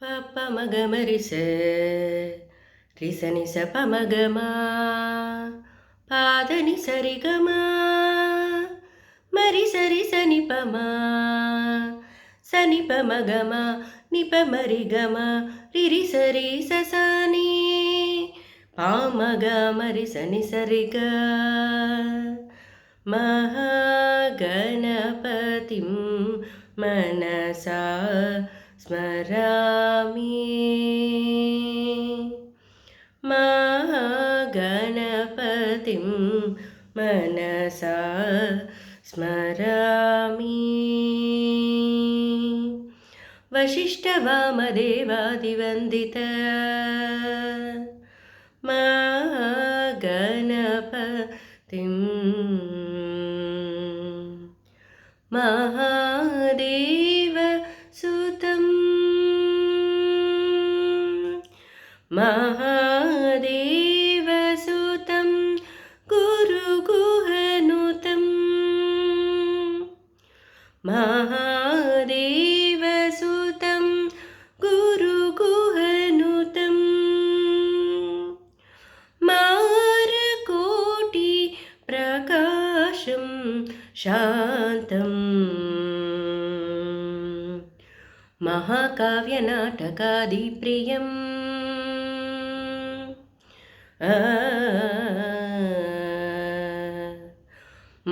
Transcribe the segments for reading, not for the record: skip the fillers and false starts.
ಪಪ್ಪ ಮಗ ಮರಿಸ ರಿಸನಿ ಸಪ ಮಗಮ ಪಾದನಿ ಸರಿಗಮ ಮರಿ ಸರಿ ಸನಿಪಮ ಸನಿಪ ಮಗಮ ನಿಪ ಮರಿಗಮ ರಿರಿ ಸರಿ ಸಸಾನಿ ಪಾಮಗ ಮರಿ ಸನಿ ಸರಿಗ ಮಹಾಗಣಪತಿಂ ಮನಸಾ ಸ್ಮರಾಮಿ ಮಹಾಗಣಪತಿಂ ಮನಸಾ ಸ್ಮರಾಮಿ ವಸಿಷ್ಠವಾಮದೇವಾದಿವಂದಿತ ಮಹಾಗಣಪತಿಂ ಮಹಾದೇವ ಸುತಂ ಮಹಾದೇವ ಸುತಂ ಗುರುಗುಹನುತಂ ಮಹಾದೇವ ಸುತಂ ಗುರುಗುಹನುತಂ ಮಾರಕೋಟಿ ಪ್ರಕಾಶಂ ಶಾಂತಂ ಮಹಾಕಾವ್ಯನಾಟಕಾದಿಪ್ರಿಯಂ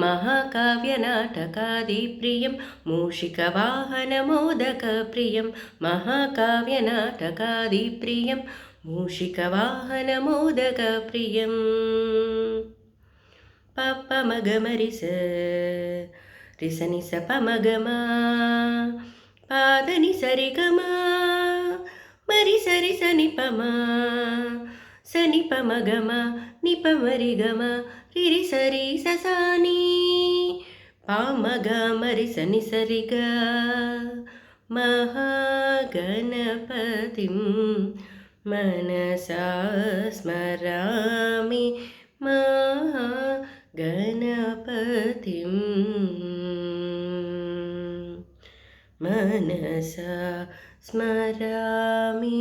ಮಹಾಕಾವ್ಯನಾಟಕಾದಿಪ್ರಿಯಂ ಮೂಷಿಕವಾಹನಮೋದಕಪ್ರಿಯಂ ಮಹಾಕಾವ್ಯನಾಟಕಾದಿಪ್ರಿಯಂ ಮೂಷಿಕವಾಹನಮೋದಕಪ್ರಿಯಂ ಪಪ್ಪ ಮಗ ಮರಿಸ ರಿಸನಿ ಸಪ ಮಗಮ ಪಾದನಿ ಸರಿಗಮ ಮರಿ ಸರಿ ಸನಿಪಮ ಸನಿಪ ಮಗಮ ನಿಪ ಮರಿಗಮ ರಿರಿ ಸರಿ ಸಸಾನಿ ಪಾಮಗ ಮರಿ ಸನಿ ಸರಿಗ ಮಹಾಗಣಪತಿಂ ಮನಸಾ ಸ್ಮರಾಮಿ ಮಹಾಗಣಪತಿಂ ಮನಸಾ ಸ್ಮರಾಮಿ.